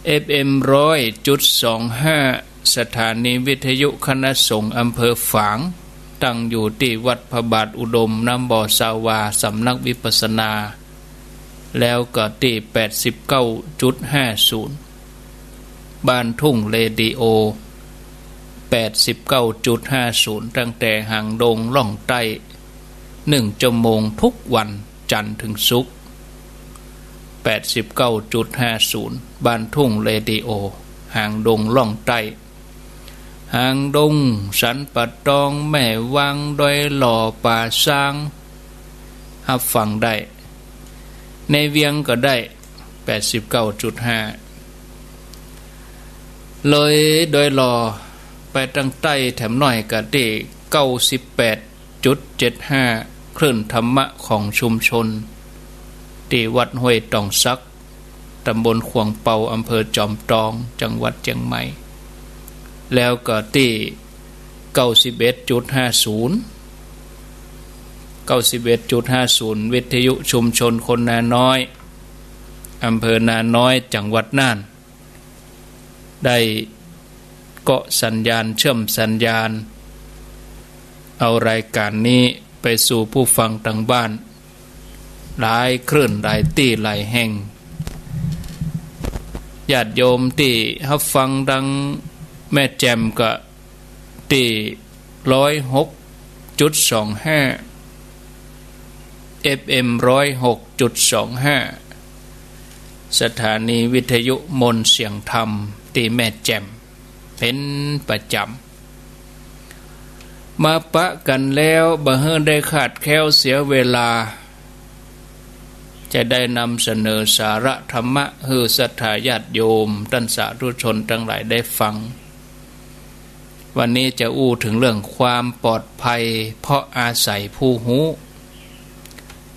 FM 100.25 สถานีวิทยุคณะสงฆ์อำเภอฝางตั้งอยู่ที่วัดพระบาทอุดมน้ำบ่อสาวาสำนักวิปัสสนาแล้วก็ที่ 89.50 บ้านทุ่งเรดิโอ 89.50 ตั้งแต่หางดงล่องใต้1 ชั่วโมงทุกวันจันทร์ถึงศุกร์ 89.50 บ้านทุ่งเรดิโอหางดงล่องใต้หางดงสันปะตองแม่วังดอยหล่อป่าซางรับฟังได้ในเวียงก็ได้ 89.5 เลยดอยหล่อไปตั้งใต้แถมหน่อยก็ได้ 98.75 คลื่นธรรมะของชุมชนที่วัดห้วยตองซักตำบลขวงเปาอำเภอจอมตองจังหวัดเชียงใหม่แล้วก็ที่ 91.50 วิทยุชุมชนคนนาน้อยอำเภอนาน้อยจังหวัดน่านได้เกาะสัญญาณเชื่อมสัญญาณเอารายการนี้ไปสู่ผู้ฟังทางบ้านหลายคลื่นหลายที่หลายแห่งญาติโยมที่รับฟังดังแม่แจ่มก็ที่ 106.25 FM 106.25 สถานีวิทยุมนต์เสียงธรรมที่แม่แจ่มเป็นประจำมาปะกันแล้วบ่เฮิ่ได้ขาดแคลวเสียเวลาจะได้นำเสนอสาระธรรมะให้ศรัทธาญาติโยมท่านสาธุชนทั้งหลายได้ฟังวันนี้จะอู้ถึงเรื่องความปลอดภัยเพราะอาศัยผู้ฮู้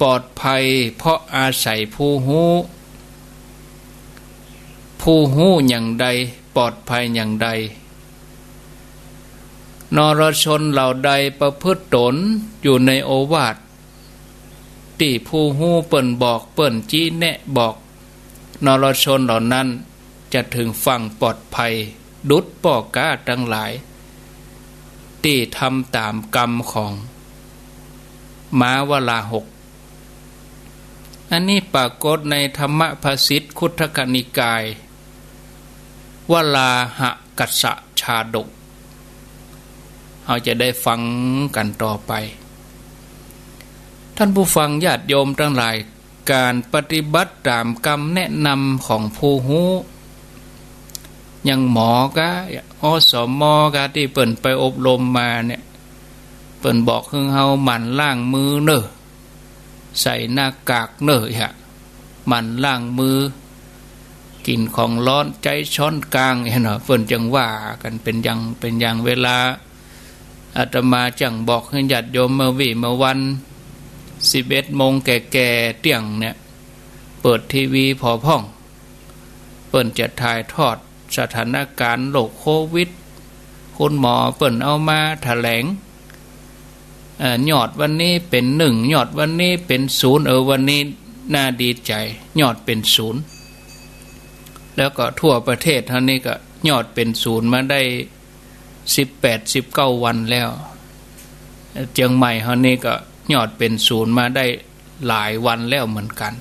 ปลอดภัยเพราะอาศัยผู้ฮู้ผู้ฮู้อย่างใดปลอดภัยอย่างใดนรชนเหล่าใดประพฤติตนอยู่ในโอวาทที่ผู้ฮู้เปิ้นบอกเปิ้นจี้แนะบอกนรชนเหล่านั้นจะถึงฝั่งปลอดภัยดุจป่อกาทั้งหลายที่ทำตามกรรมของม้าวลาหกอันนี้ปรากฏในธรรมภสิทธิคุตทกนิกายวลาหะกัสสะชาดกเราจะได้ฟังกันต่อไปท่านผู้ฟังญาติโยมทั้งหลายการปฏิบัติตามคำแนะนำของผู้ฮู้ยังหมอกะอสมกะที่เปิ่นไปอบรมมาเนี่ยเปิ่นบอกให้เฮาหมั่นล้างมือเน้อใส่หน้ากากเน้อฮะหมั่นล้างมือกินของร้อนใจช้อนกลางเนาะเปิ่นจังว่ากันเป็นอย่างเวลาอาตมาจังบอกให้ญาติโยมเมื่อวัน11 โมงแก่ๆเที่ยงเนี่ยเปิดทีวีพอพ่องเปิ่นจะถ่ายทอดสถานการณ์โรคโควิดคุณหมอเปิ่นเอามาแถลงยอดวันนี้เป็น1ยอดวันนี้เป็น0วันนี้น่าดีใจยอดเป็น0แล้วก็ทั่วประเทศเท่านี้ก็ยอดเป็น0มาได้18-19 วันแล้วเชียงใหม่เท่านี้ก็ยอดเป็น0มาได้หลายวันแล้วเหมือนกัน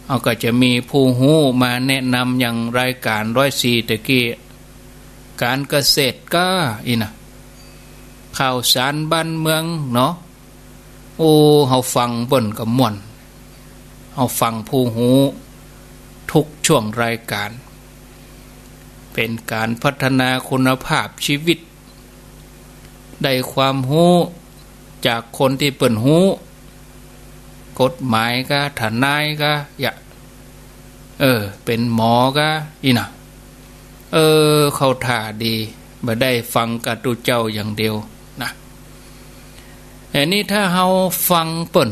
เอาก็จะมีผู้ฮู้มาแนะนำอย่างรายการ104ตะกี้การเกษตรก็อีนะข่าวสารบ้านเมืองเนาะโอ้เฮาฟังเบิ่นก็ม่วนเฮาฟังผู้ฮู้ทุกช่วงรายการเป็นการพัฒนาคุณภาพชีวิตได้ความฮู้จากคนที่เปิ้นฮู้กฎหมายก็ทนายก็อย่าเป็นหมอก็อีน่ะเข้าท่าดีบ่ได้ฟังกับตุเจ้าอย่างเดียวนะอันนี้ถ้าเฮาฟังเปิ้น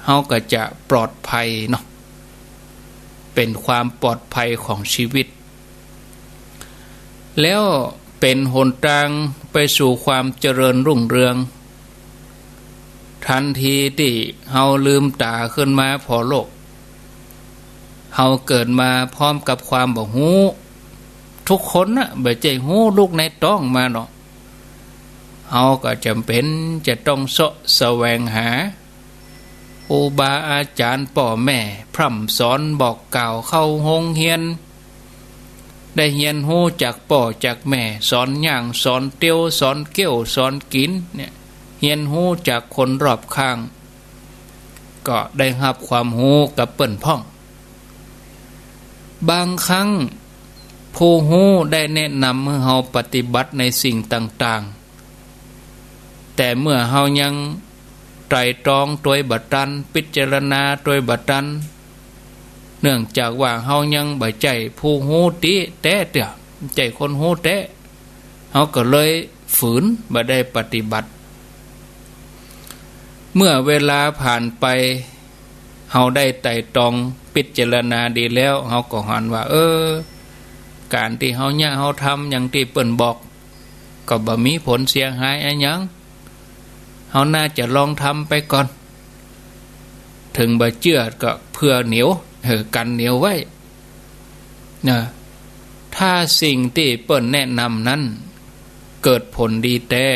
เฮาก็จะปลอดภัยเนาะเป็นความปลอดภัยของชีวิตแล้วเป็นหนทางไปสู่ความเจริญรุ่งเรืองทันทีที่เฮาลืมตาขึ้นมาพอโลก เฮาเกิดมาพร้อมกับความบ่ฮู้ทุกคนน่ะบ่ใจฮู้ลูกในท้องมาเนาะเฮาก็จำเป็นจะต้องเสาะแสวงหาครูบาอาจารย์พ่อแม่พร่ำสอนบอกกล่าวเข้าโรงเรียนได้เรียนรู้จากพ่อจากแม่สอนย่างสอนเตี้ยวสอนเกี้ยวสอนกินเนี่ยเรียนรู้จากคนรอบข้างก็ได้รับความรู้กับเปิ้นพ้องบางครั้งผู้รู้ได้แนะนำให้เฮาปฏิบัติในสิ่งต่างๆแต่เมื่อเฮายังไตร่ตรองโดยบัดตันพิจารณาโดยบัดตันเนื่องจากว่าเฮายังบ่ใจผู้รู้ติแท้เด้อใจคนรู้แท้เฮาก็เลยฝืนบ่ได้ปฏิบัติเมื่อเวลาผ่านไปเฮาได้ไตร่ตรองพิจารณาดีแล้วเฮาก็หันว่าการที่เฮาเนี่ยเฮาทำอย่างที่เปิ้นบอกก็บ่มีผลเสียหายอะไรหยังเฮาน่าจะลองทำไปก่อนถึงบ่เชื่อก็เพื่อเหนียวกันเหนียวไว้นะถ้าสิ่งที่เปิ้นแนะนำนั้นเกิดผลดีแต่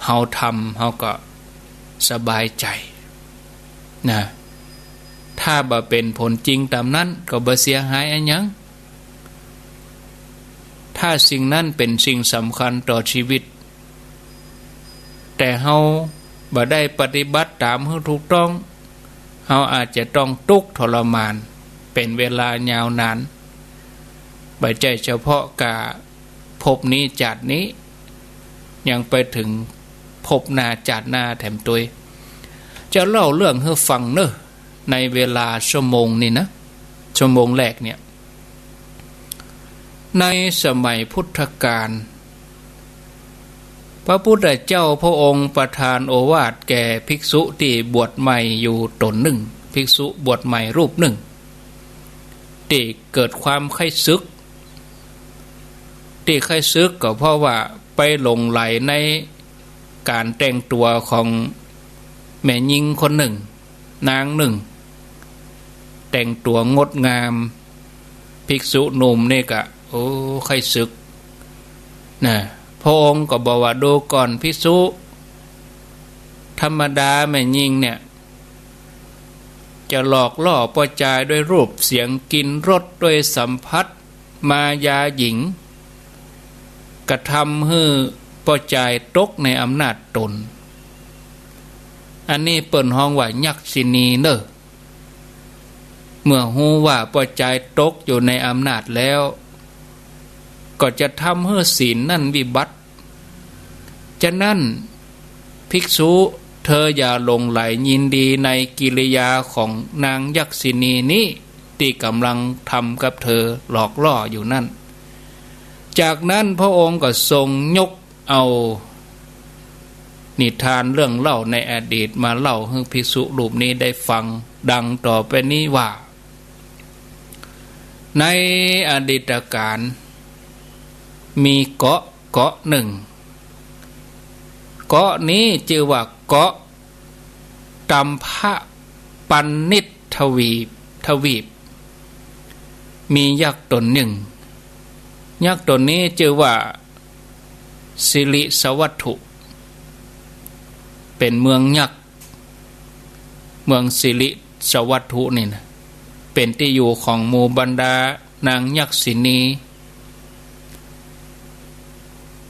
เฮาทำเฮาก็สบายใจนะถ้าบ่เป็นผลจริงตามนั้นก็บ่เสียหายอะไรหยังถ้าสิ่งนั้นเป็นสิ่งสำคัญต่อชีวิตแต่เฮาบ่ได้ปฏิบัติตามให้ถูกต้องเฮาอาจจะต้องทุกข์ทรมานเป็นเวลายาวนานบ่ใช่เฉพาะกะภพนี้ชาตินี้ยังไปถึงภพหน้าชาติหน้าแถมตัวจะเล่าเรื่องให้ฟังเนอะในเวลาชั่วโมงนี่นะชั่วโมงแรกเนี่ยในสมัยพุทธกาลพระพุทธเจ้าพระองค์ประทานโอวาทแก่ภิกษุที่บวชใหม่อยู่ตนหนึ่งภิกษุบวชใหม่รูปหนึ่งที่เกิดความไข้ซึกที่ไข้ซึกก็เพราะว่าไปหลงไหลในการแต่งตัวของแม่หญิงคนหนึ่งนางหนึ่งแต่งตัวงดงามภิกษุหนุ่มนี่ก็ไข้ซึกนะพระองค์ก็บอกว่าดูก่อนภิกษุธรรมดาแม่หญิงเนี่ยจะหลอกล่อประจายด้วยรูปเสียงกินรสด้วยสัมผัสมายาหญิงกระทำให้ประจายตกในอำนาจตนอันนี้เปิ้นห้องว่ายักษินีเนอะเมื่อฮู้ว่าประจายตกอยู่ในอำนาจแล้วก็จะทำให้ศีลนั่นวิบัติฉะนั้นภิกษุเธออย่าหลงไหลยินดีในกิริยาของนางยักษินีนี้ที่กำลังทำกับเธอหลอกล่ออยู่นั่นจากนั้นพระองค์ก็ทรงยกเอานิทานเรื่องเล่าในอดีตมาเล่าให้ภิกษุรูปนี้ได้ฟังดังต่อไปนี้ว่าในอดีตการมีเกาะหนึ่งเกาะนี้ชื่อว่าเกาะตัมพะปันนิตทวีปมียักษ์ตนหนึ่งยักษ์ตนนี้ชื่อว่าสิริสวัตถุเป็นเมืองยักษ์เมืองสิริสวัตถุนี่นะเป็นที่อยู่ของหมู่บรรดานางยักษินี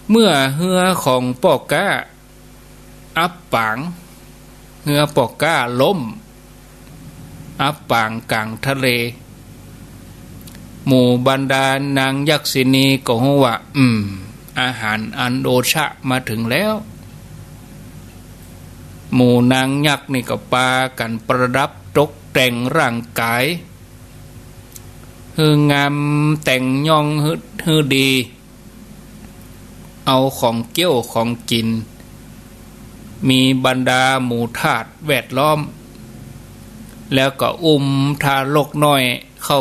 เมื่อเรือของปอกก้าอับปางเรือปอกก้าล้มอับปางกลางทะเลหมู่บรรดานางยักษินีก็ฮู้ว่าอาหารอันโอชะมาถึงแล้วหมู่นางยักษ์นี่ก็ปากันประดับตกแต่งร่างกายฮืองามแต่งย่องฮือดีเอาของเกี้ยวของกินมีบรรดาหมู่ทาสแวดล้อมแล้วก็ทารกน้อยเข้า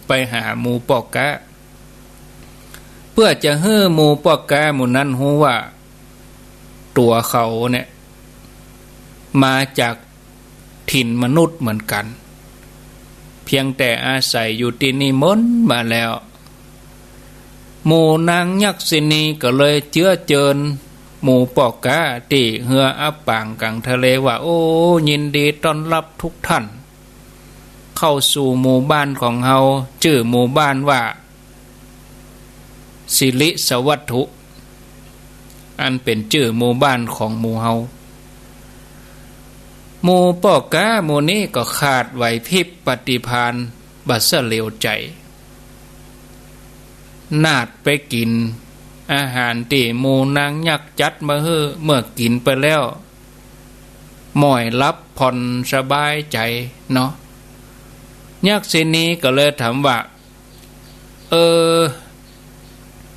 ไปหาหมู่ปอกกะเพื่อจะให้หมู่ปอกกะหมู่นั้นรู้ว่าตัวเขาเนี่ยมาจากถิ่นมนุษย์เหมือนกัน เพียงแต่อาศัยอยู่ที่นิมนต์มาแล้วหมู่นางยักษินีก็เลยเจื้อเจิญหมู่ปอกกาที่เหืออับปางกลางทะเลว่าโอ้ยินดีต้อนรับทุกท่านเข้าสู่หมู่บ้านของเฮาชื่อหมู่บ้านว่าสิริสวัตถุอันเป็นชื่อหมู่บ้านของหมู่เฮาหมู่ปอกกาหมู่นี้ก็ขาดไหวพริบปฏิภาณบัดเสเหลวใจนาดไปกินอาหารที่หมู่นางยักษ์จัดมาเมื่อกินไปแล้วหม่อยรับผ่อนสบายใจเนาะยักษ์สินีก็เลยถามว่า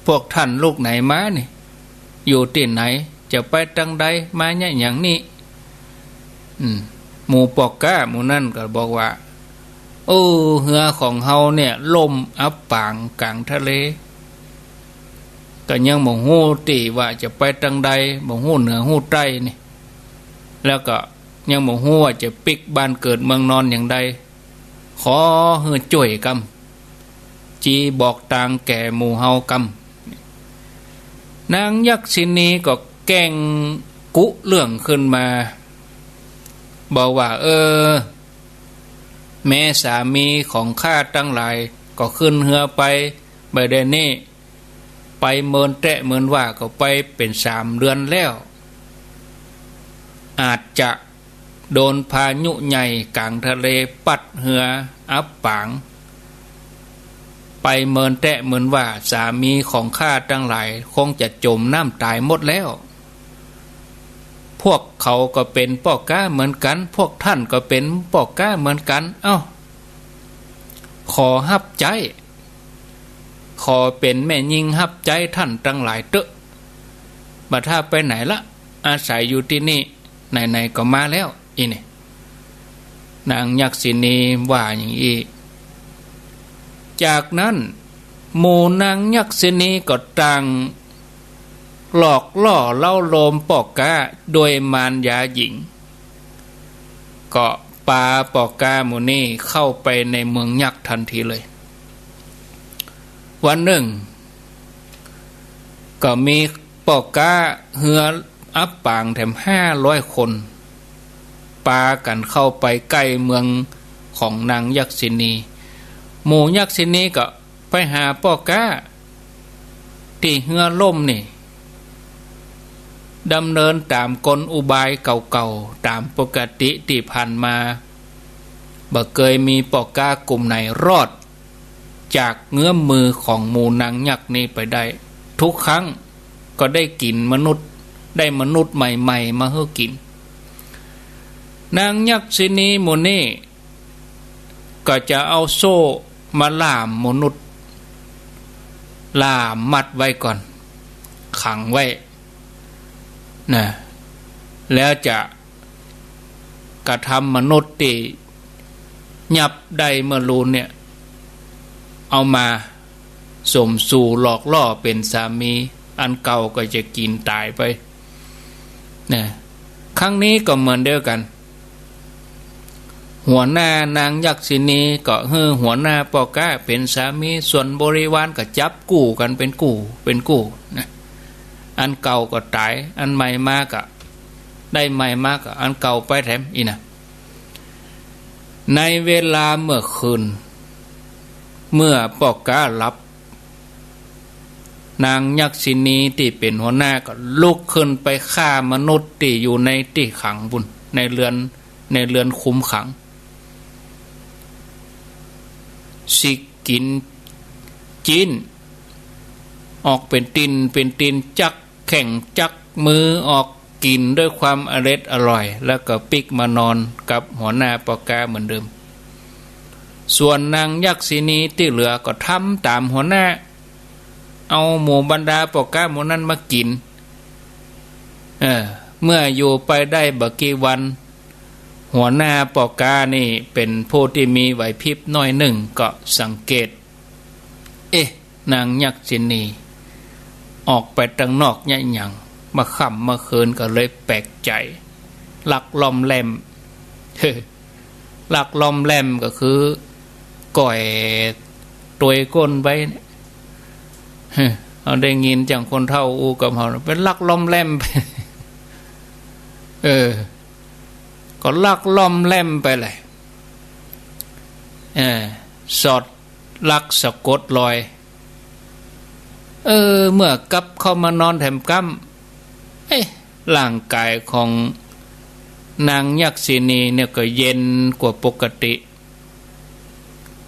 พวกท่านลูกไหนมานี่อยู่ที่ไหนจะไปจังใดมาเนี่ยอย่างนี้หมู่ปอกกาหมู่นั่นก็บอกว่าเหือของเฮาเนี่ยล่มอับปางกลางทะเลก็ยังบ่ฮู้ติว่าจะไปจังใดบ่ฮู้เหนือฮู้ใต้นี่แล้วก็ยังบ่ฮู้ว่าจะปิกบ้านเกิดเมืองนอนอย่างใดขอเฮือจ่วยกำจีบอกตางแก่หมู่เฮากำนางยักษินีก็แกล้งกุเรื่องขึ้นมาบอกว่าแม่สามีของข้าตั้งหลายก็ขึ้นเหือไปใบเดนี่ไปเมินแตะเมินว่าก็ไปเป็น3 เดือนแล้วอาจจะโดนพายุใหญ่กลางทะเลปัดเหืออับปางไปเมินแตะเมินว่าสามีของข้าตั้งหลายคงจะจมน้ำตายหมดแล้วพวกเขาก็เป็นปอกกาเหมือนกันพวกท่านก็เป็นปอกกาเหมือนกันขอฮับใจขอเป็นแม่ยิงฮับใจท่านตั้งหลายเตอะบัดถ้าไปไหนละอาศัยอยู่ที่นี่ไหนๆก็มาแล้วอีนี่นางยักษินีว่าอย่างนี้จากนั้นหมู่นางยักษินีก็ต่างหลอกล่อเล่าโลมปอกกาโดยมารยาหญิงก็ปาปอกกาหมู่นี้เข้าไปในเมืองยักษ์ทันทีเลยวันหนึ่งก็มีปอกกาเหืออับปางแถม500 คนปากันเข้าไปใกล้เมืองของนางยักษินีหมู่ยักษินีก็ไปหาปอกกาที่เหือล่มนี่ดำเนินตามกลอุบายเก่าๆตามปกติที่ผ่านมาบ่เคยมีปอกกากลุ่มไหนรอดจากเงื้อมมือของหมู่นางยักษ์นี้ไปได้ทุกครั้งก็ได้กินมนุษย์ได้มนุษย์ใหม่ๆมาให้กินนางยักษินีหมู่นี้ก็จะเอาโซ่มาล่ามมนุษย์ล่ามมัดไว้ก่อนขังไว้นะแล้วจะกระทำมนุษย์ที่ยับได้เมื่อรูนเนี่ยเอามาสมสู่หลอกล่อเป็นสามีอันเก่าก็จะกินตายไปนะครั้งนี้ก็เหมือนเดียวกันหัวหน้านางยักษินีก็หัวหน้าปอกกาเป็นสามีส่วนบริวารก็จับกู้กันเป็นกู้นะอันเก่าก็ตายอันใหม่มากก็ได้ใหม่มากก็อันเก่าไปแถมอีนะในเวลาเมื่อคืนเมื่อปอกกาหลับนางยักษินีที่เป็นหัวหน้าก็ลุกขึ้นไปฆ่ามนุษย์ที่อยู่ในที่ขังบุญในเรือนคุมขังสิกินจีนออกเป็นตินจักแข่งจักมือออกกินด้วยความอร่อยแล้วก็ปิกมานอนกับหัวหน้าปอกกาเหมือนเดิมส่วนนางยักษินีที่เหลือก็ทำตามหัวหน้าเอาหมู่บรรดาปอกกาหมู่นั้นมากินเมื่ออยู่ไปได้บักกี่วันหัวหน้าปอกกานี่เป็นผู้ที่มีไหวพริบน้อยหนึ่งก็สังเกตนางยักษินีออกไปตั้งนอกเนี่ยหยังมาค่ำมาคืนก็เลยแปลกใจหลักล้อมแหลมหลักล้อมแหลมก็คือ ก่อยตวยก้นไปเอาได้ยินจังคนเท่าอูกับเขาเป็นลักล้อมแล่มไปก็ลักล้อมแล่มไปเลยสอดลักสะกดลอยเมื่อกลับเข้ามานอนแถมกั้มร่างกายของนางยักษินีเนี่ยก็เย็นกว่าปกติ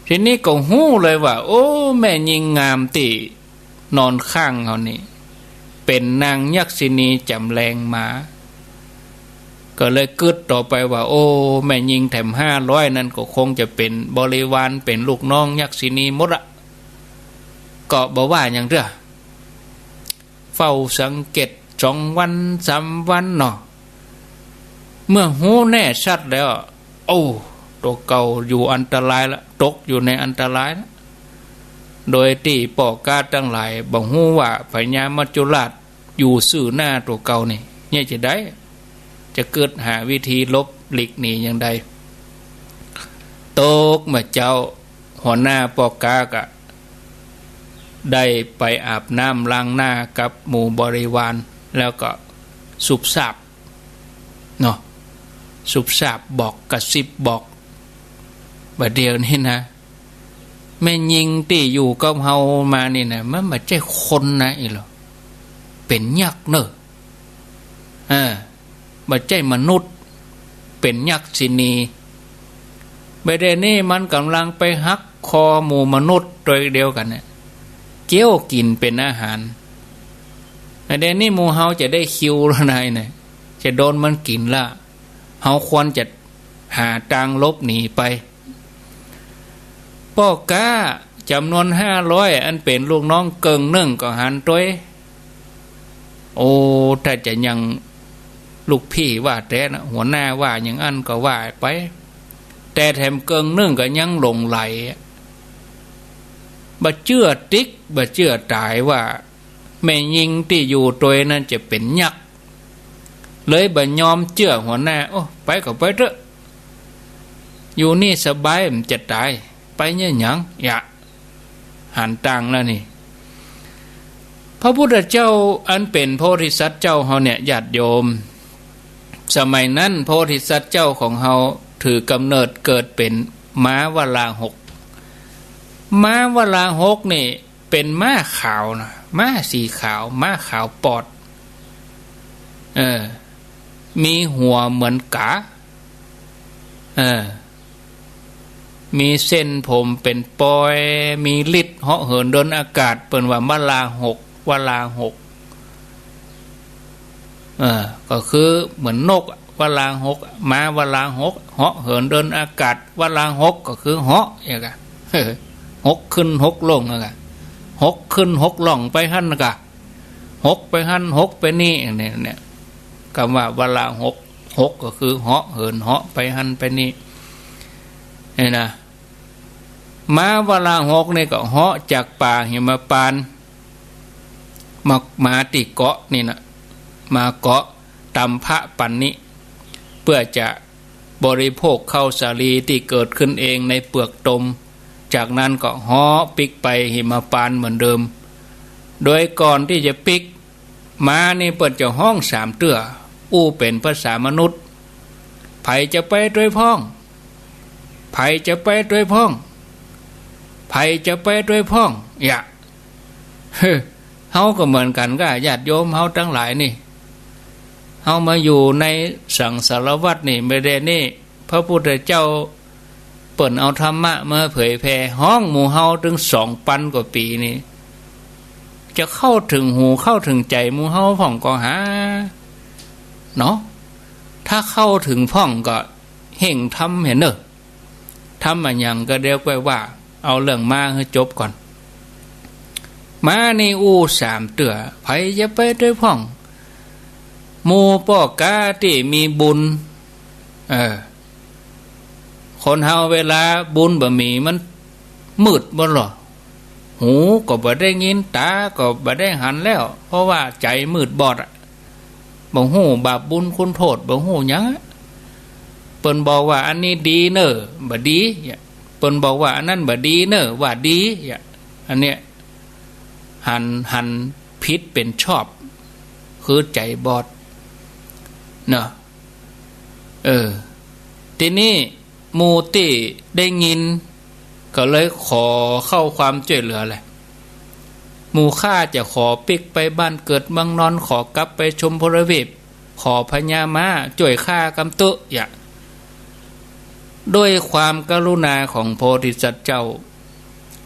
ทีนี้ก็หู้เลยว่าโอ้แม่ยิงงามตินอนข้างเขานี่เป็นนางยักษินีจำแรงมาก็เลยกึดต่อไปว่าโอ้แม่ยิงแถม500นั่นก็คงจะเป็นบริวารเป็นลูกน้องยักษินีหมดอะก็บอกว่าอย่างเด้อเฝ้าสังเกต2 วัน 3 วันเนาะเมื่อหูแน่ชัดแล้วโอ้ตัวเก่าอยู่อันตรายละตกอยู่ในอันตรายละโดยที่ปอกาตั้งหลายบอกหูว่าพญามัจจุราชอยู่ซื่อหน้าตัวเก่านี่เนี่ยจะได้จะเกิดหาวิธีลบหลีกหนีอย่างใดตกเมื่อเจ้าหัวหน้าปอกากะได้ไปอาบน้ำล้างหน้ากับหมู่บริวารแล้วก็สุบสาบเนาะสุบสาบบอกกระซิบบอกบัดเดียวนี่นะแม่ยิงที่อยู่กับเฮามานี่นะมันไม่ใช่คนนะอีหรอเป็นยักษ์เนอะไม่ใช่มนุษย์เป็นยักษินีบัดเดี๋ยวนี้มันกำลังไปหักคอหมู่มนุษย์ตัวเดียวกันเนี่ยเกี้ยวกินเป็นอาหารบัดเดี๋ยวนี้หมู่เฮาจะได้คิวแล้วนายเนี่ยจะโดนมันกินละเฮาควรจะหาทางลบหนีไปป้อกาจำนวน500อันเป็นลูกน้องเกิงนึ่งก็หันตัวโอ้ถ้าจะยังลูกพี่ว่าแต่นะหัวหน้าว่าอย่างอันก็ว่าไปแต่แถมเกิงนึ่งก็ยังหลงไหลบ่เชื่อติ๊กบ่เชื่อตายว่าแม่ยิงที่อยู่ตัวนั้นจะเป็นยักษ์เลยบ่ยอมเชื่อหัวหน้าโอ้ไปก็ไปเถอะอยู่นี่สบายมันจะตายไปเนี่ยหยังอย่าหันตังแล้วนี่พระพุทธเจ้าอันเป็นโพธิสัตว์เจ้าเฮาเนี่ยญาติโยมสมัยนั้นโพธิสัตว์เจ้าของเฮาถือกำเนิดเกิดเป็นม้าวราหกม้าวราหกนี่เป็นม้าขาวนะม้าสีขาวม้าขาวปอดมีหัวเหมือนกามีเส้นผมเป็นปอยมีฤทธิ์เหาะเหินเดินอากาศเปิ่นว่าวราหกก็คือเหมือนนกวราหกม้าวราหกเหาะเหินเดินอากาศวราหกก็คือเหาะอย่างกะหกขึ้นหกลงอย่างกะหกขึ้นหกล่องไปหั่นกะหกไปหั่นหกไปนี่เนี่ยคำว่าวราหกก็คือเหาะเหินเหาะไปหั่นไปนี่นี่นะม้าวราหกนี่ก็เหาะจากป่าหิมพานต์มาติเกาะนี่นะมาเกาะตำพระปันนี้เพื่อจะบริโภคข้าวสาลีที่เกิดขึ้นเองในเปลือกตมจากนั้นก็เหาะปิกไปหิมพานต์เหมือนเดิมโดยก่อนที่จะปิกม้านี่เปิดจะห้อง3 เตื้ออู้เป็นภาษามนุษย์ไผจะไปด้วยพ้องไผจะไปด้วยพ้องไผจะไปด้วยพ้องอย่าเฮาก็เหมือนกันก็ญาติโยมเฮาทั้งหลายนี่เฮามาอยู่ในสังสารวัฏนี่ไม่ได้นี่พระพุทธเจ้าเปิ่นเอาธรรมะมาเผยแผ่ห้องหมู่เฮาถึง2,000 กว่าปีนี่จะเข้าถึงหูเข้าถึงใจหมู่เฮาพ่องก็หาเนาะถ้าเข้าถึงพ่องก็เห่งทำเห็นเนอะทำมาอย่างก็เรียกว่าเอาเรื่องมาให้จบก่อนมาในอู้3 เตื้อไผจะไปด้วยพ่องหมู่ป้อกาที่มีบุญคนเฮาเวลาบุญบ่มีมันมืดบ่หรอหูก็บ่ได้ยินตาก็บ่ได้หันแล้วเพราะว่าใจมืดบอดบ่ฮู้บาปบุญคุณโทษบ่ฮู้หยังเปิ้นบอกว่าอันนี้ดีเน้อบ่ดีไป ปนบอกว่าอันนั้นบ่ดีเนอะว่าดีอันเนี้ยหันผิดเป็นชอบคือใจบอดเนาะทีนี้มูติได้ยินก็เลยขอเข้าความช่วยเหลือแหละหมู่ข้าจะขอปิกไปบ้านเกิดเมืองนอนขอกลับไปชมพลเวทขอพญามาช่วยข้ากำตุด้วยความกรุณาของโพธิสัตว์เจ้า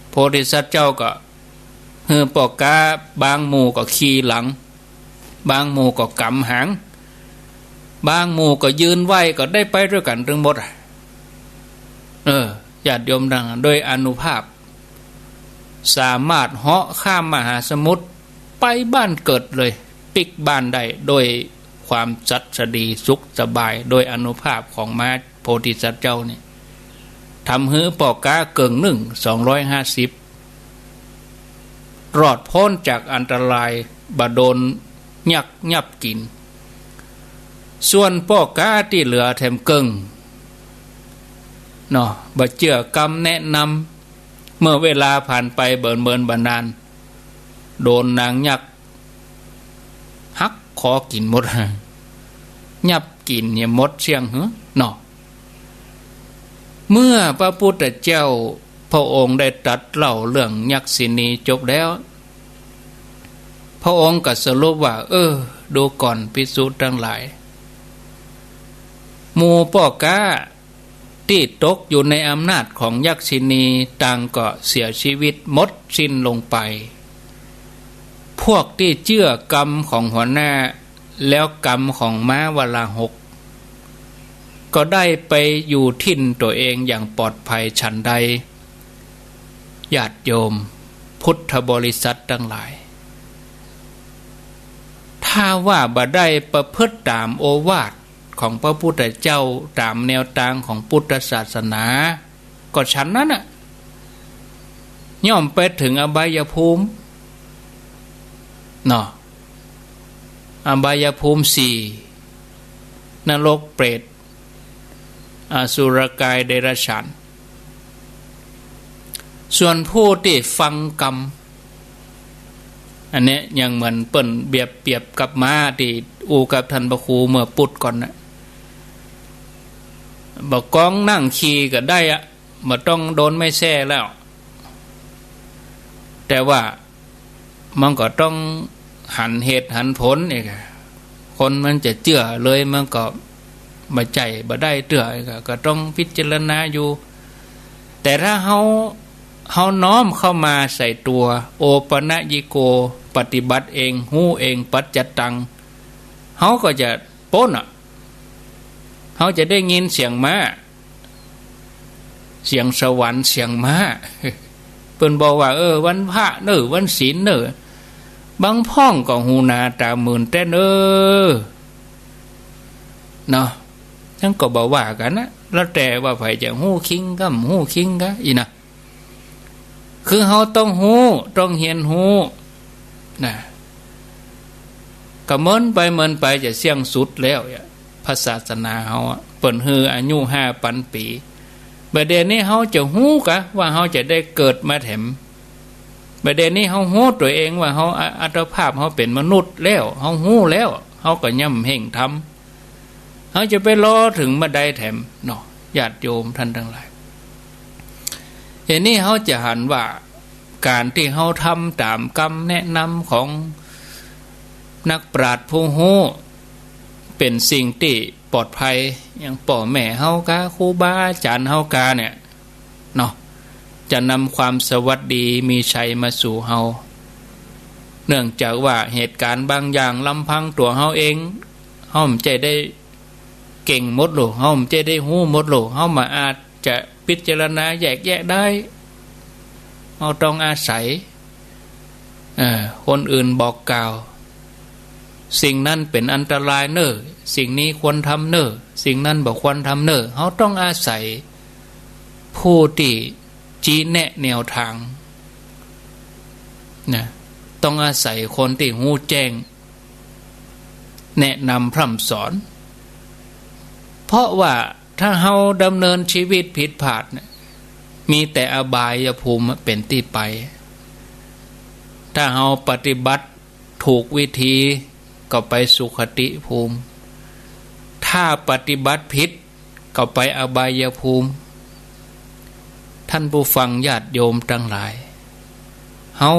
โพธิสัตว์เจ้าก็ปอกกาบางหมู่ก็ขี่หลังบางหมู่ก็กำหางบางหมู่ก็ยืนไหวก็ได้ไปด้วยกันทั้งหมดญาติโยมดังโดยอนุภาพสามารถเหาะข้ามมหาสมุทรไปบ้านเกิดเลยปิกบ้านได้โดยความสัตย์ดีสุขสบายโดยอนุภาพของม้าโพธิสัตว์เจ้านี่ทำให้ปอกกาเกิง1 250รอดพ้นจากอันตรายบาดลยับกินส่วนปอกกาที่เหลือแถมเกิงเนาะบ่เจือกรรมแนะนำเมื่อเวลาผ่านไปเบิ่นบานานโดนนางยักษ์หักคอกินหมดยับกินเนี่ยหมดเสียงเนาะเมื่อพระพุทธเจ้าพระองค์ได้ตรัสเล่าเรื่องยักษินีจบแล้วพระองค์ก็สรุปว่าดูก่อนภิกษุทั้งหลายหมู่ปอกกาที่ตกอยู่ในอำนาจของยักษินีต่างก็เสียชีวิตหมดสิ้นลงไปพวกที่เชื่อกรรมของหัวหน้าแล้วกรรมของม้าวลาหกก็ได้ไปอยู่ถิ่นตัวเองอย่างปลอดภัยฉันใดญาติโยมพุทธบริษัททั้งหลายถ้าว่าบ่ได้ประพฤติตามโอวาทของพระพุทธเจ้าตามแนวทางของพุทธศาสนาก็ฉันนั้นย่อมไปถึงอบายภูมิเนาะอบายภูมิ4นรกเปรตอสุรกายเดรัจฉานส่วนผู้ที่ฟังกรรมอันนี้ยังเหมือนเปิ้นเปรียบกับม้าที่อูกับท่านพระครูเมื่อปุดก่อนบอกกองนั่งขี่ก็ได้บ่ต้องโดนไม่แซ่แล้วแต่ว่ามันก็ต้องหันเหตุหันผลอีกคนมันจะเจื่อเลยมันก็บ่ใจบ่ได้เจื่อก็ต้องพิจารณาอยู่แต่ถ้าเฮาน้อมเข้ามาใส่ตัวโอปนยิโกปฏิบัติเองหู้เองปัจจตังเฮาก็จะพ้นเฮาจะได้ยินเสียงม้าเสียงสวรรค์เสียงม้าเพิ่นบอกว่าวันพระวันศีลบางพ่องก็หูนาตาหมื่นแต่เนาะทั้งก็บอกว่ากันนะแล้วแต่ว่าไผจะหู้คิงก็หู้คิงก็อีนะคือเฮาต้องหู้ต้องเรียนหู้นะก็เหมือนไปจะเสี่ยงสุดแล้วพระศาสนาเฮาเปิ้นฮืออายุ5,000 ปีบัดเดี๋ยวนี้เฮาจะฮู้กะว่าเฮาจะได้เกิดมาแถมบัดเดี๋ยวนี้เฮาฮู้ตัวเองว่าเฮาอัตภาพเฮาเป็นมนุษย์แล้วเฮาฮู้แล้วเฮาก็ย่ำเห่งทำเฮาจะไปรอถึงมาได้แถมเนาะญาติโยมท่านทั้งหลายอย่างนี้เฮาจะหันว่าการที่เฮาทำตามคำแนะนำของนักปราชญ์ผู้ฮู้เป็นสิ่งที่ปลอดภัยอย่างพ่อแม่เฮากาครูบาอาจารย์เฮากาเนี่ยเนาะจะนำความสวัสดีมีชัยมาสู่เฮาเนื่องจากว่าเหตุการณ์บางอย่างลำพังตัวเฮาเองเฮาไม่ได้เก่งหมดหรอกเฮาไม่ได้ฮู้หมดหรอกเฮามาอาจจะพิจารณาแยกแยะได้เฮาต้องอาศัยคนอื่นบอกกล่าวสิ่งนั้นเป็นอันตรายสิ่งนี้ควรทำสิ่งนั้นบ่ควรทำเฮาต้องอาศัยผู้ที่ชี้แนะแนวทางนะต้องอาศัยคนที่ฮู้แจ้งแนะนำพร่ำสอนเพราะว่าถ้าเฮาดำเนินชีวิตผิดพลาด มีแต่อบายภูมิเป็นที่ไปถ้าเราปฏิบัติถูกวิธีก็ไปสุขติภูมิถ้าปฏิบัติผิดก็ไปอบายภูมิท่านผู้ฟังญาติโยมทั้งหลายเฮา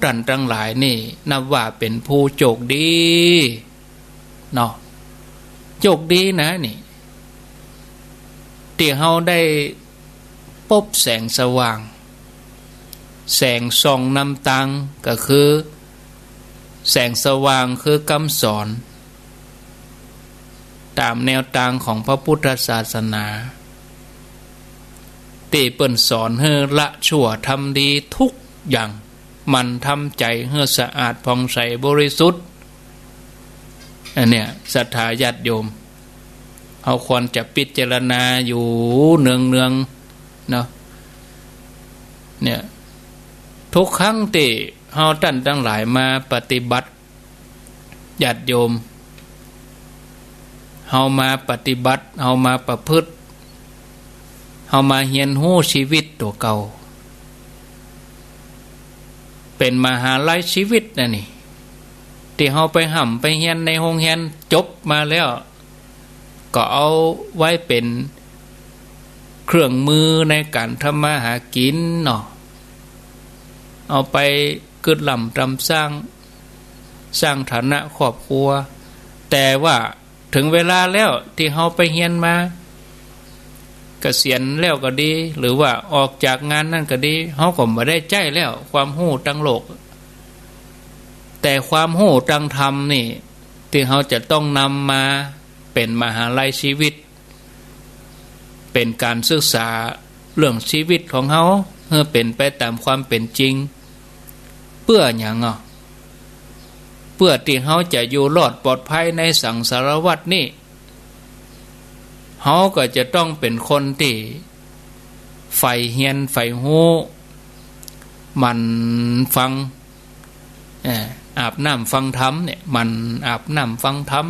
ท่านทั้งหลายนี่นับว่าเป็นผู้โชคดีเนาะโชคดีนะนี่ที่เฮาได้พบแสงสว่างแสงส่องนำทางก็คือแสงสว่างคือคำสอนตามแนวทางของพระพุทธศาสนาที่เปิ้นสอนให้ละชั่วทำดีทุกอย่างมันทำใจให้สะอาดผ่องใสบริสุทธิ์อันเนี้ยศรัทธาญาติโยมเอาควรจะพิจารณาอยู่เนืองๆเนาะเนี่ยทุกครั้งที่เฮาท่านทั้งหลายมาปฏิบัติญาติโยมเฮามาปฏิบัติเฮามาประพฤติเฮามาเรียนรู้ชีวิตตัวเก่าเป็นมหาลัยชีวิตนะนี่ที่เฮาไปห่ำไปเรียนในโรงเรียนจบมาแล้วก็เอาไว้เป็นเครื่องมือในการทำมาหากินเนาะเอาไปกึดหล่ำทำสร้างฐานะครอบครัวแต่ว่าถึงเวลาแล้วที่เฮาไปเรียนมาเกษียณแล้วก็ดีหรือว่าออกจากงานนั่นก็ดีเฮาก็บ่ได้ใจแล้วความรู้ทั้งโลกแต่ความรู้ทั้งธรรมนี่ที่เฮาจะต้องนำมาเป็นมหาลัยชีวิตเป็นการศึกษาเรื่องชีวิตของเฮาเพื่อเป็นไปตามความเป็นจริงเพื่อหยังเพื่อที่เฮาจะอยู่รอดปลอดภัยในสังสารวัฏนี่เฮาก็จะต้องเป็นคนที่ใฝ่เฮียนใฝ่ฮู้มันฟังอาบน้ำฟังธรรมเนี่ยมันอาบน้ำฟังธรรม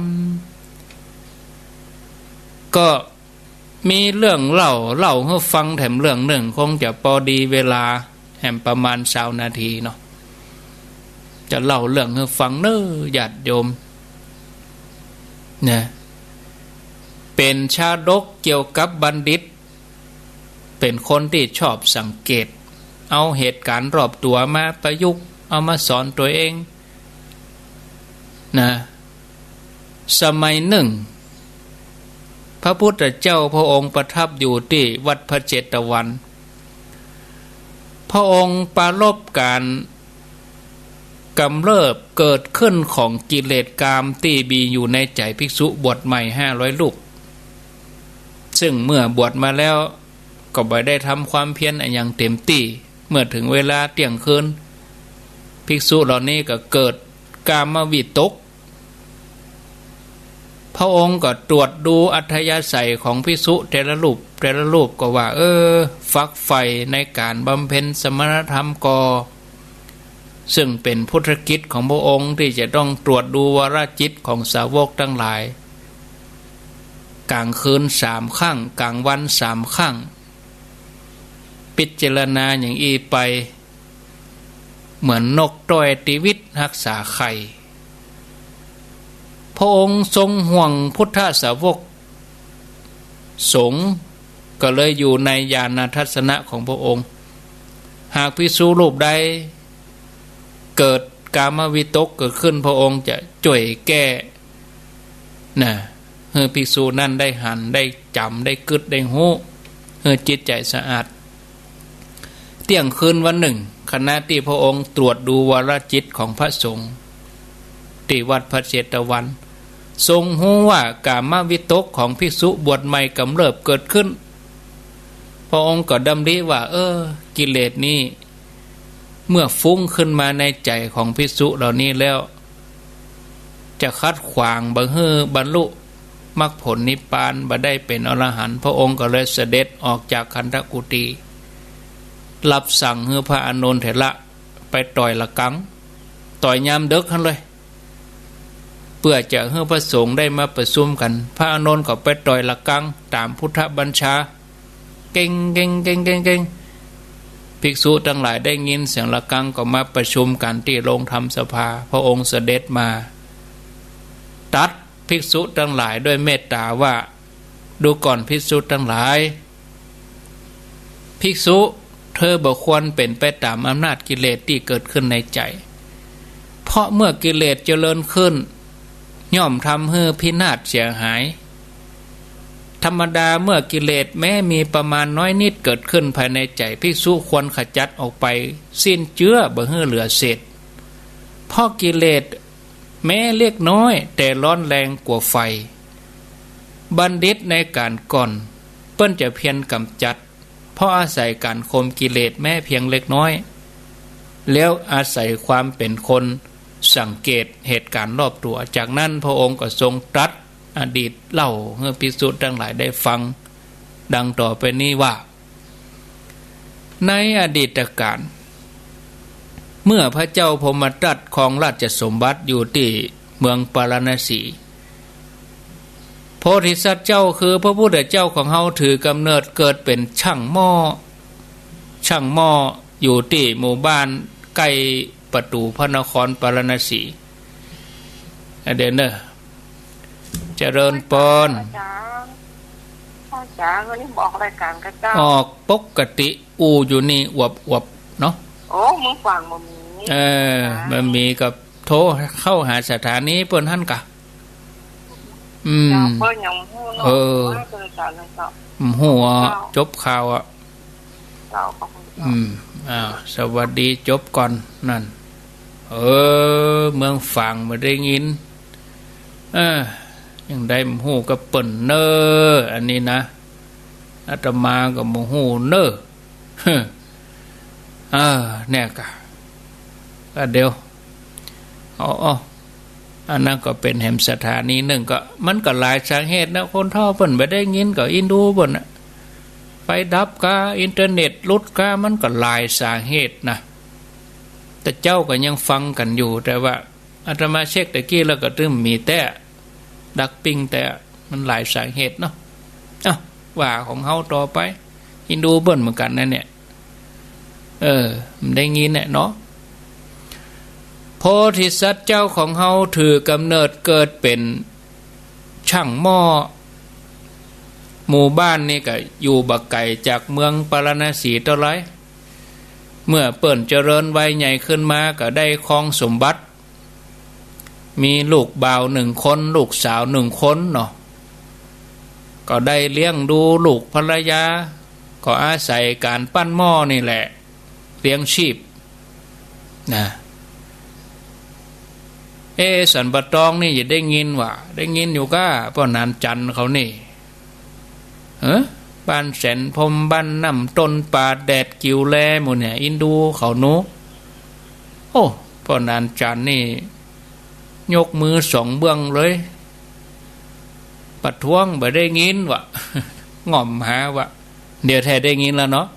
ก็มีเรื่องเล่าให้ฟังแถมเรื่องหนึ่งคงจะพอดีเวลาแถมประมาณ20 นาทีเนาะจะเล่าเรื่องให้ฟังเน้อญาติโยมเนี่ยเป็นชาดกเกี่ยวกับบัณฑิตเป็นคนที่ชอบสังเกตเอาเหตุการณ์รอบตัวมาประยุกต์เอามาสอนตัวเองนะสมัยหนึ่งพระพุทธเจ้าพระองค์ประทับอยู่ที่วัดพระเจตวันพระองค์ปรารภการกำเริบเกิดขึ้นของกิเลสกามที่มีอยู่ในใจภิกษุบวชใหม่500 รูปซึ่งเมื่อบวชมาแล้วก็บ่ได้ทำความเพียรอย่างเต็มที่เมื่อถึงเวลาเที่ยงคืนภิกษุเหล่านี้ก็เกิดกามวิตกพระองค์ก็ตรวจดูอัธยาศัยของภิกษุแต่ละรูปก็ว่าฝักใฝ่ในการบำเพ็ญสมณธรรมก่อซึ่งเป็นพุทธกิจของพระองค์ที่จะต้องตรวจดูวรจิตของสาวกทั้งหลายกลางคืน3 ครั้งกลางวัน3 ครั้งพิจารณาอย่างอีไปเหมือนนกต้อยตีวิตรักษาไข่พระองค์ทรงห่วงพุทธสาวกสงฆ์ก็เลยอยู่ในญาณทัศนะของพระองค์หากภิกษุรูปใดเกิดกามวิตกเกิดขึ้นพระองค์จะช่วยแก้ให้ภิกษุนั้นได้หันได้จำได้กึดได้หู้ให้จิตใจสะอาดเที่ยงคืนวันหนึ่งขณะที่พระองค์ตรวจดูวรจิตของพระสงฆ์ที่วัดพระเจตวันทรงหู้ว่ากามวิตกของภิกษุบวชใหม่กำเริบเกิดขึ้นพระองค์ก็ดำริว่ากิเลสนี้เมื่อฟุ้งขึ้นมาในใจของภิกษุเหล่านี้แล้วจะคัดขวางบ่ให้บรรลุมรรคผลนิพพานบ่ได้เป็นอรหันต์พระองค์ก็เลยเสด็จออกจากคันธกุฏีรับสั่งให้พระอานนท์เถระไปต่อยละกังต่อยยามดึกหั่นเลยเพื่อจะให้พระสงฆ์ได้มาประชุมกันพระอานนท์ก็ไปต่อยละกังตามพุทธบัญชาเก่ง ภิกษุทั้งหลายได้ยินเสียงระฆังก็มาประชุมกันที่โรงธรรมสภาพระองค์เสด็จมาตัดภิกษุทั้งหลายด้วยเมตตาว่าดูก่อนภิกษุทั้งหลายภิกษุเธอบ่ควรเป็นไปตามอำนาจกิเลสที่เกิดขึ้นในใจเพราะเมื่อกิเลสเจริญขึ้นย่อมทำให้พินาศเสียหายธรรมดาเมื่อกิเลสแม้มีประมาณน้อยนิดเกิดขึ้นภายในใจภิกษุควรขจัดออกไปสิ้นเจือบ่ให้เหลือเศษเพราะกิเลสแม้เล็กน้อยแต่ร้อนแรงกว่าไฟบัณฑิตในการก่อนเปิ้นจะเพียรกำจัดเพราะอาศัยการข่มกิเลสแม้เพียงเล็กน้อยแล้วอาศัยความเป็นคนสังเกตเหตุการณ์รอบตัวจากนั้นพระองค์ก็ทรงตรัสอดีตเล่าให้ภิกษุทั้งหลายได้ฟังดังต่อไปนี้ว่าในอดีตการเมื่อพระเจ้าพมทัตครองราชสมบัติอยู่ที่เมืองปาราณสีโพธิสัตว์เจ้าคือพระพุทธเจ้าของเฮาถือกำเนิดเกิดเป็นช่างหม้ออยู่ที่หมู่บ้านใกล้ประตูพระนครปาราณสีเดี๋ยวเนอะเจริญปอนอาจารย์วันนี้บอกรายการกับเจ้าออกปกติอูอยู่นี่อวบเนาะโอ้มึงฟังบ่มีมันมีกับโทรเข้าหาสถานีเปิ้นหั่นกะเปิ้นยังฮู้เนาะหัวจบข่าวอ่ะสวัสดีจบก่อนนั่นเมืองฝั่งมาได้ยินยังได้หูกับเปิ่นเนออันนี้นะอาตมากับมหูเนอเนี่ยกะเดี๋ยวอันนั้นก็เป็นแห่งสถานีหนึ่งก็มันก็หลายสาเหตุนะคนท่อเปิ่นไปได้ยินก็อินดูเปิ่นไฟดับกาอินเทอร์เน็ตลุดกามันก็หลายสาเหตุนะแต่เจ้าก็ยังฟังกันอยู่แต่ว่าอาตมาเช็คตะกี้แล้วก็ตึ้มมีแต่ดักปิ้งแต่มันหลายสาเหตุเนาะว่าของเฮาต่อไปอินดูเบิ่นเหมือนกันนะเนี่ยมันได้ยินเนี่ยเนาะโพธิสัตว์เจ้าของเฮาถือกำเนิดเกิดเป็นช่างหม้อหมู่บ้านนี่ก็อยู่บักไก่จากเมืองปาราณสีเท่าไรเมื่อเปิ่นเจริญวัยใหญ่ขึ้นมาก็ได้ครองสมบัติมีลูกบ่าว1 คนลูกสาว1 คนเนาะก็ได้เลี้ยงดูลูกภรรยาก็อาศัยการปั้นหม้อนี่แหละเลี้ยงชีพนะสันปะตองนี่อย่าได้ยินว่าได้ยินอยู่ก้าพ่อนานจันเขานี่บ้านแสนพรมบ้านน้ำต้นป่าแดดกิวแลหมู่เนี่ยอินดูเขาโนพ่อนานจันนี่ยกมือ2 เบื้องเลยประท้วงบ่ได้ยินวะง่อมหาวะเดี๋ยวแท้ได้ยินแล้วเนาะ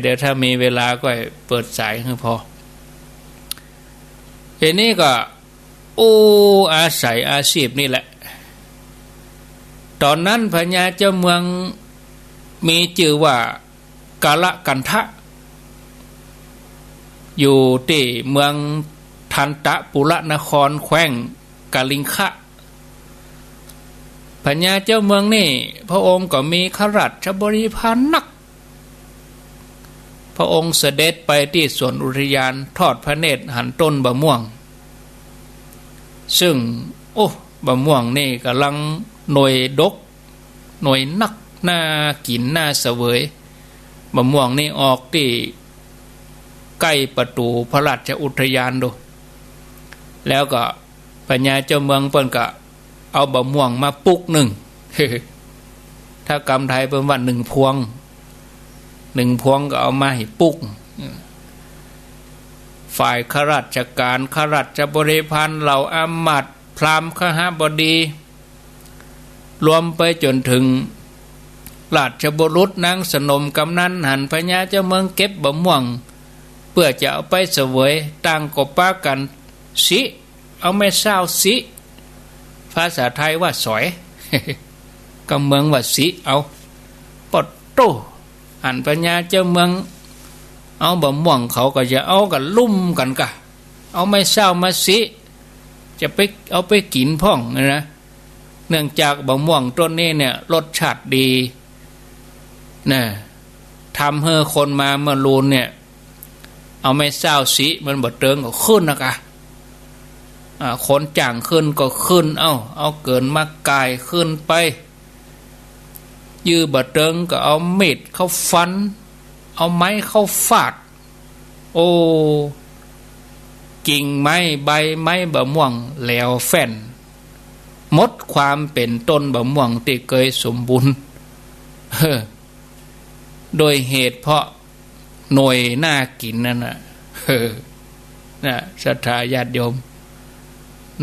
เดี๋ยวถ้ามีเวลาก็เปิดสายให้พอนี้ก็อาศัยอาชีพนี่แหละตอนนั้นพญาเจ้าเมืองมีชื่อว่ากาลกันทะอยู่ที่เมืองทันตะปุระนครแขวงกาลิงคะพญาเจ้าเมืองนี่พระองค์ก็มีข้าราชบริพารนักพระองค์เสด็จไปที่สวนอุทยานทอดพระเนตรหันต้นบะม่วงซึ่งบะม่วงนี่กำลังหน่วยดกหน่วยนักน่ากินน่าเสวยบะม่วงนี่ออกที่ใกล้ประตูพระราชอุทยานดูแล้วก็พญาเจ้าเมืองเปิ้นก็เอาบะม่วงมาปุก1ถ้ากำไทยเป็นว่า1 พวงก็เอามาให้ปุกฝ่ายข้าราชการข้าราชบริพารเหล่าอมาตย์พราหมณ์ขหบดีรวมไปจนถึงราชบุรุษนางสนมกำนันหันพญาเจ้าเมืองเก็บบะม่วงเพื่อจะเอาไปเสวยต่างก็ปากันสิเอาไม่เศร้าสิภาษาไทยว่าสอย กำเมืองว่าสิเอาปดโตหันพญาเจ้าเมือง เอาบะม่วงเขาก็จะเอากันลุ่มกันกะเอาไม่เศร้ามาสิจะไปเอาไปกินพ่องนะเนื่องจากบะม่วงต้นนี้เนี่ยรสชาติดีนะทำให้คนมาเมื่อรูนเนี่ยเอาไม่เศร้าสิมันบดเติงก็ขึ้นนะกะคนจ่างขึ้นก็ขึ้นเอาเกินมากายขึ้นไปยื้อบดเติงก็เอาเม็ดเข้าฟันเอาไม้เข้าฟาดโอ้กิ่งไม้ใบไม้บะม่วงแล้วแฟ่นหมดความเป็นต้นบะม่วงที่เคยสมบูรณ์โดยเหตุเพราะหน่วยน่ากินนั่นนะศรัทธาญาติโยม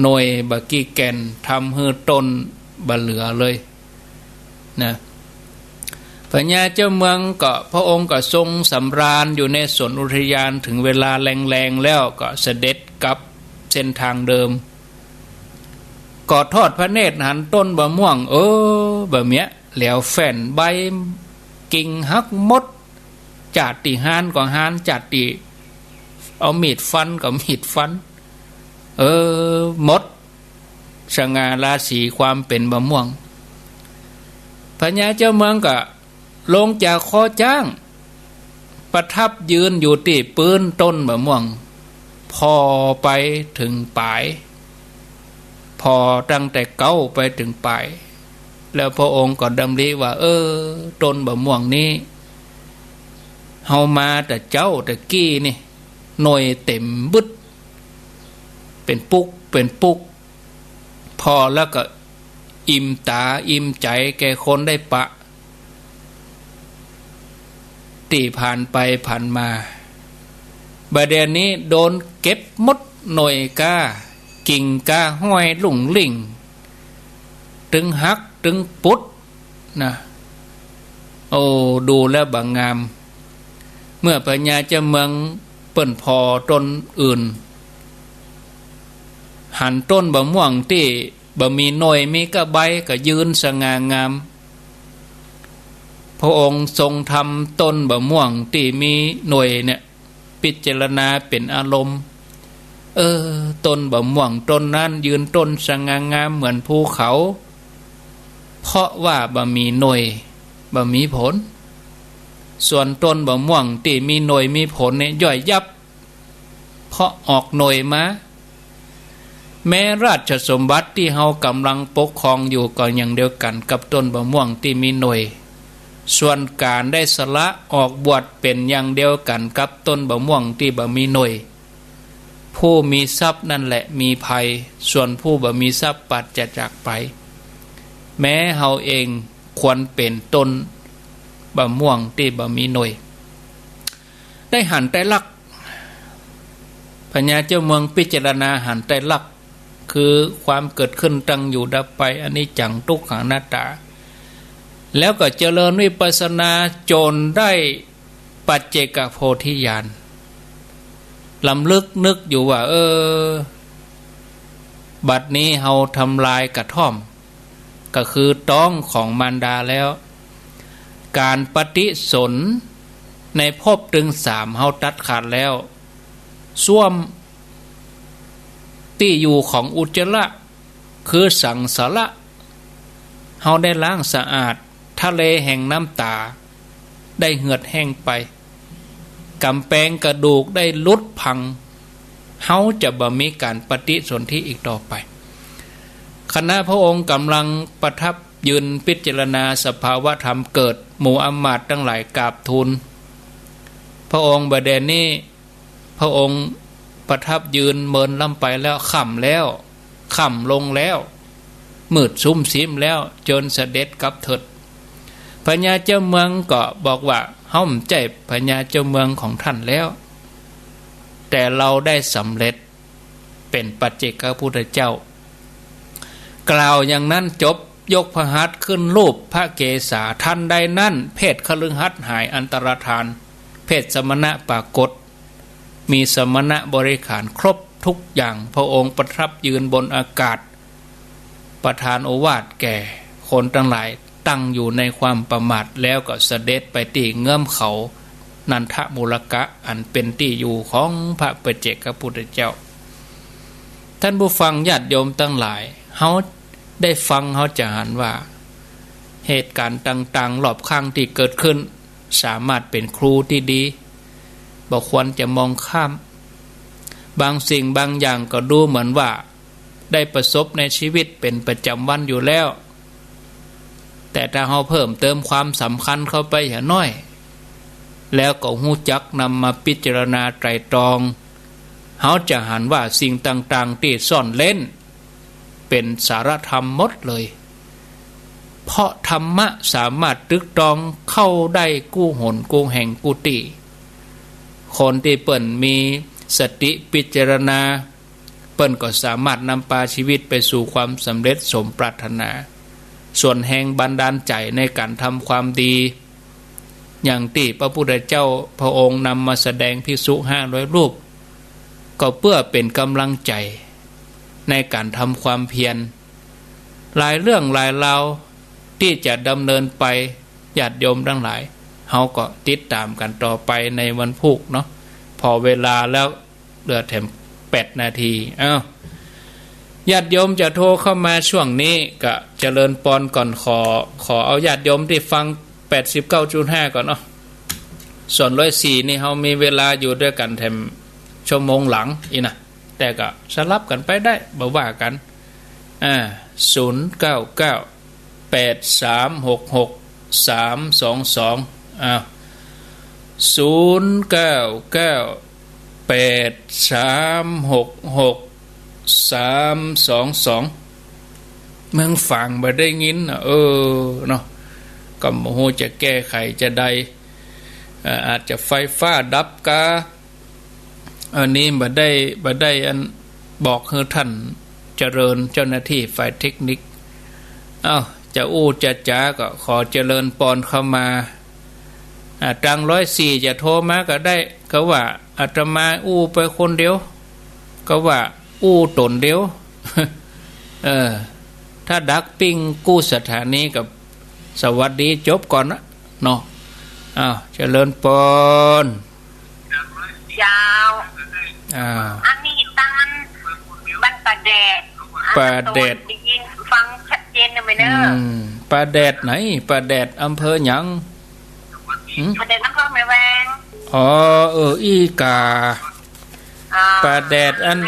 หน่วยบะกี้แก่นทำให้ต้นบะเหลือเลยนะพญาเจ้าเมืองก็พระองค์ก็ทรงสำราญอยู่ในสวนอุทยานถึงเวลาแรงๆแล้วก็เสด็จกลับเส้นทางเดิมก็ทอดพระเนตรหันต้นบะม่วงบะเมียแล้วแฝ่นใบกิ่งหักมดจัดติหานก็หานจัดติเอามีดฟันก็มีดฟันมดสง่าราศีความเป็นบะม่วงพญาเจ้าเมืองก็ลงจากคอจ้างประทับยืนอยู่ที่ปืนต้นบะม่วงพอไปถึงปลายพอตั้งแต่เก้าไปถึงปลายแล้วพระองค์ก็ดำริว่าต้นบะม่วงนี้เฮามาแต่เจ้าแต่กี้นี่หน่วยเต็มบึดเป็นปุกพอแล้วก็อิ่มตาอิ่มใจแก่คนได้ปะตีผ่านไปผ่านมาบาเดียนนี้โดนเก็บมดหน่วยกากิ่งกาห้อยหลุ่งลิ่งตึงหักตึงปุดนะดูแล้วบางงามเมื่อพญาเจ้าเมืองเปิ้นพอต้นอื่นหันต้นบะม่วงที่บะมีหน่วยมีกระใบก็ยืนสง่างามพระองค์ทรงทำต้นบะม่วงที่มีหน่วยเนี่ยพิจารณาเป็นอารมณ์ต้นบะม่วงต้นนั้นยืนต้นสง่างามเหมือนภูเขาเพราะว่าบะมีหน่วยบะมีผลส่วนต้นบะม่วงที่มีหน่วยมีผลเนี่ยย่อยยับเพราะออกหน่วยมาแม้ราชสมบัติที่เฮากำลังปกครองอยู่ก็อย่างเดียวกันกับต้นบะม่วงที่มีหน่วยส่วนการได้สละออกบวชเป็นอย่างเดียวกันกับต้นบะม่วงที่บ่มีหน่วยผู้มีทรัพย์นั่นแหละมีภัยส่วนผู้บ่มีทรัพย์ปัดจะจากไปแม้เฮาเองควรเป็นต้นบะม่วงที่บ่มีหน่วยได้หันไตรลักษณ์พญาเจ้าเมืองพิจารณาหันไตรลักษณ์คือความเกิดขึ้นตั้งอยู่ดับไปอนิจจังทุกขังอนัตตาแล้วก็เจริญวิปัสสนาจนได้ปัจเจกโพธิญาณลำลึกนึกอยู่ว่าบัดนี้เฮาทำลายกระท่อมก็คือต้องของมารดาแล้วการปฏิสนธิในภพถึง3เฮาตัดขาดแล้วส้วมที่อยู่ของอุจจาระคือสังสาระเฮาได้ล้างสะอาดทะเลแห่งน้ำตาได้เหือดแห้งไปกำแพงกระดูกได้ลุดพังเฮาจะบ่มีการปฏิสนธิอีกต่อไปคณะพระองค์กำลังประทับยืนพิจารณาสภาวะธรรมเกิดหมู่อำมาตย์ทั้งหลายกราบทูลพระองค์บัดนี้พระองค์ประทับยืนเมินลำไปแล้วค่ำลงแล้วมืดซุ่มซิมแล้วจนเสด็จกลับเถิดพญาเจ้าเมืองก็บอกว่าเฮาใจพญาเจ้าเมืองของท่านแล้วแต่เราได้สำเร็จเป็นปัจเจกพุทธเจ้ากล่าวอย่างนั้นจบยกพระหัตถ์ขึ้นรูปพระเกศาทันใดนั้นเพศคฤหัสถ์หายอันตรธานเพศสมณะปรากฏมีสมณะบริขารครบทุกอย่างพระองค์ประทับยืนบนอากาศประทานโอวาทแก่คนทั้งหลายตั้งอยู่ในความประมาทแล้วก็เสด็จไปที่เงื่อมเขา นันทมูลกะอันเป็นที่อยู่ของพระปัจเจกพุทธเจ้าท่านผู้ฟังญาติโยมตั้งหลายเฮาได้ฟังเฮาจะหันว่าเหตุการณ์ต่างๆรอบข้างที่เกิดขึ้นสามารถเป็นครูที่ดีบ่ควรจะมองข้ามบางสิ่งบางอย่างก็ดูเหมือนว่าได้ประสบในชีวิตเป็นประจำวันอยู่แล้วแต่ถ้าเฮาเพิ่มเติมความสำคัญเข้าไปอย่างน้อยแล้วก็ฮู้จักนำมาพิจารณาไตร่ตรองเฮาจะหันว่าสิ่งต่างๆที่ซ่อนเล่นเป็นสารธรรมหมดเลยเพราะธรรมะสามารถตรึกตรองเข้าได้กู้หนกู้แห่งกุติคนที่เปิ่นมีสติพิจารณาเปิ่นก็สามารถนำพาชีวิตไปสู่ความสำเร็จสมปรารถนาส่วนแห่งบันดาลใจในการทำความดีอย่างที่พระพุทธเจ้าพระองค์นำมาแสดงภิกษุ500 รูปก็เพื่อเป็นกำลังใจในการทำความเพียรหลายเรื่องหลายราวที่จะดำเนินไปญาติโยมทั้งหลายเฮาก็ติดตามกันต่อไปในวันพุธเนาะพอเวลาแล้วเหลือแถม8 นาทีญาติโยมจะโทรเข้ามาช่วงนี้ก็เจริญปอนก่อนขอเอาญาติโยมที่ฟัง 89.5 ก่อนเนาะส่วน104นี่เฮามีเวลาอยู่ด้วยกันแถมชั่วโมงหลังอีนะแต่ก็สลับกันไปได้บ่ว่ากันเมืองฝั่งบ่ได้ยินเนาะก็บ่ฮู้จะแก้ไขจะได้อาจจะไฟฟ้าดับกาอันนี้บ่ได้อันบอกให้ท่านเจริญเจ้าหน้าที่ฝ่ายเทคนิคจะจะจ๋าก็ขอเจริญปอนเข้ามาตัง104จะโทรมาก็ได้ก็ว่าอาตมาไปคนเดียวก็ว่าตนเดียว ถ้าดักปิ้งกู้สถานีกับสวัสดีจบก่อนนะเนาะเจริญปอนยาวอันนี้ตันบ้านป่าแดดได้ยินฟังชัดเจนนะไหมเนอะป่าแดดไหนป่าแดดอำเภอหยังป่าแดดอำเภอแม่แวงอีกาป่าแดดอัน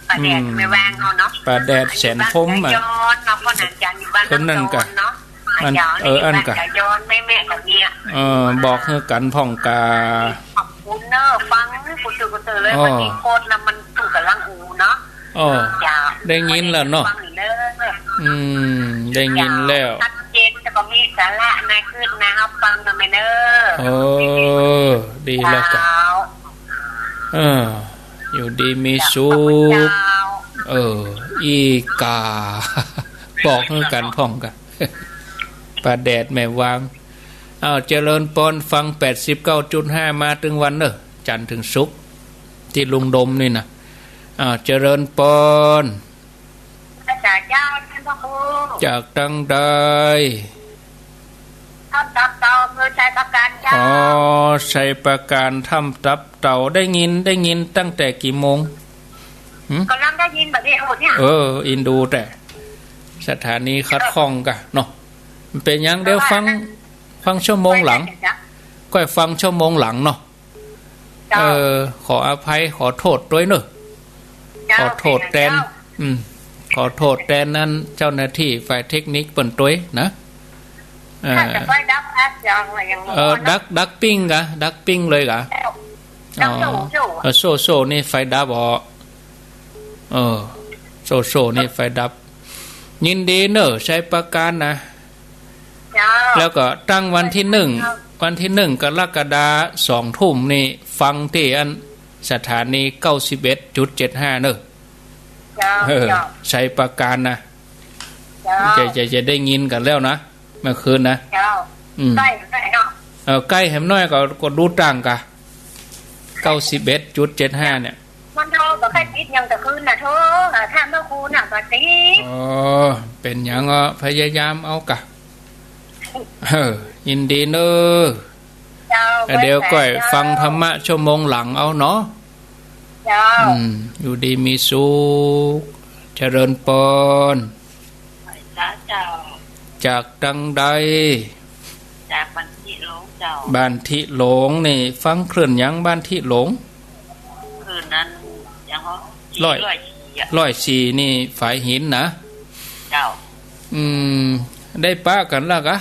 ป่าแดดแม่แวงเนาะป่าแดดแสนพมคนนั่นกะอันกะแม่กับเนี่ยบอกให้กันพ่องกาขอบคุณเนอะฟังกูตื่นเลยวันนี้โคตรแล้วมันถูกกับลังอูเนาะได้ยินแล้วเนาะได้ยินแล้วชัดเจนแต่ก็มีสาระนะขึ้นนะครับฟังกันไหมเนอะดีแล้วกันอยู่ดีมีสุขอีกาบอกให้กันพ่องกันป่าแดดแม่วางเจริญปอนฟัง 89.5 มาถึงวันเนอะจันทร์ถึงศุกร์ที่ลุงดมนี่นะเจริญปอนจากตั้งใดทำตับเต่าเพื่อใช้ประการเจ้าใช้ประการทำตับเต่าได้ยินตั้งแต่กี่โมงกำลังได้ยินแบบนี้หมดเนี่ยอินดูแต่สถานีคัดข้องกันเนาะเป็นยังเดี๋ยวฟังชั่วโมงหลังก็ฟังชั่วโมงหลังเนาะขออภัยขอโทษด้วยเนอะขอโทษแทนขอโทษแทนนั้นเจ้าหน้าที่ฝ่ายเทคนิคเปิ่นต้วยนะดักปิ้งกะดักปิ้งเลยกะโซนี่ไฟดับโซนี่ไฟดับยินดีเนอะใช้ประการนะแล้วก็ตั้งวันที่ 1กรกฎาคม 2 ทุ่มนี่ฟังที่อันสถานี 91.75 เนอะใช้ประการนะจะได้ยินกันแล้วนะเมื่อคืนนะใกล้เนาะใกล้แหมน้อยก็ดูต่างกะ 91.75 เนี่ยมันโทรก็แค่ติดยังแต่คืนน่ะโทรถามเมื่อคืนน่ะก็ติดเป็นหยังพยายามเอากะยินดีเนอะ เดี๋ยวก่อยฟังธรรมะชั่วโมงหลังเอาเนาะอยู่ดีมีสุขเจริญปนจากดังใดจากบ้านที่หลงเจ้าบ้านที่หลงนี่ฟังเคลื่อนยังบ้านที่หลงคืนนั้นยังร้อยสี่นี่ฝ่ายหินนะเจ้าได้ปะกันแล้วกะ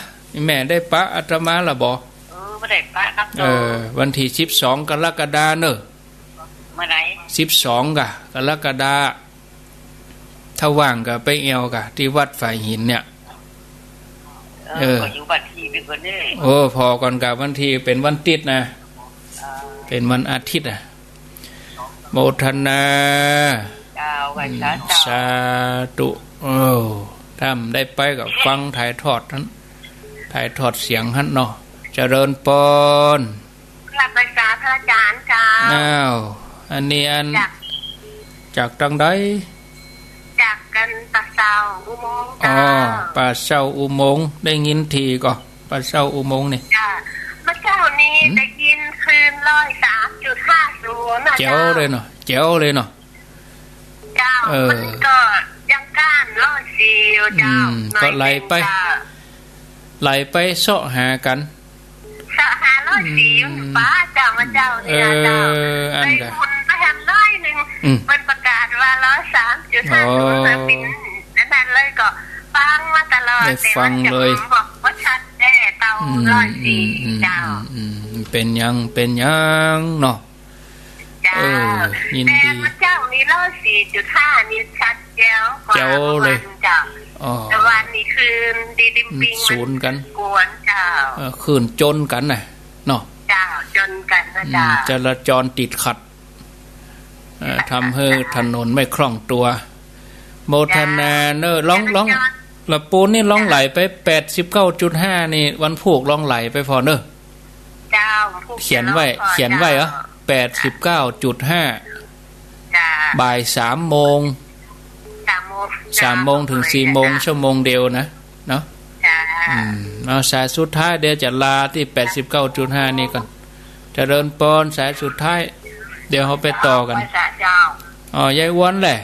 แม่ได้ปะอาตมาละบ่ไม่ได้ปะครับวันที่12กรกฎาเนอะเมื่อไหร่12กรกฎาถ้าว่างก็ไปเอวกะที่วัดฝ่ายหินเนี่ยก็อยู่วันที่เป็นคนนี้พอก่อนกับวันที่เป็นวันติดนะเป็นวันอาทิตย์โมทนาสาธุทำได้ไปกับฟังถ่ายทอดนั้นถ่ายทอดเสียงฮั่นเนาะเจริญปนกลับไปสาพระอาจารย์ค่ะอันนี้จากทางใดจากกันปะเซาอุโมงค์ปะเซาอุโมงค์ได้ยินทีก็ปะเซาอุโมงค์นี่เมื่อเช้านี้ได้ยินคืน103.50นะเจ๋วเลยเนาะเจ๋วเลยเนาะมันก็ยังก้าน104อยู่เจ้าก็ไล่ไปเสาะหากันเสาะหา104ป้าเจ้ามาเจ้าเนี่ยเจ้าไปคุณไปทำน้อยนึงมันประกาศว่า103.50นะปิ่นนั่นเลยก็ฟังมาตลอดแต่ว่าจะบอกว่าชัดแน่เตา104เจ้าเป็นยังเนาะยินดีแต่เจ้านี่104.5นี่ชัดแจ๋วกว่าเลยแต่วันนี้คืนดีดิมปิงศูนย์กันกวนเจ้าคืนจนกันน่ะเนาะเจ้าจนกันนะเจ้าจราจรติดขัดทำให้ถนนไม่คล่องตัวโมทนาเนอร้องละปูนนี่ร้องไหลไป 89.5 นี่วันผูกร้องไหลไปพอเนอะเจ้าเขียนไว้เหรอ 89.5 บ่าย3 โมงถึง4 โมงชั่วโมงเดียวนะเนาะเอาสายสุดท้ายเดี๋ยวจะลาที่ 89.5 นี่ก่อนเจริญปนสายสุดท้ายเดี๋ยวเขาไปต่อกันยายวันแหละ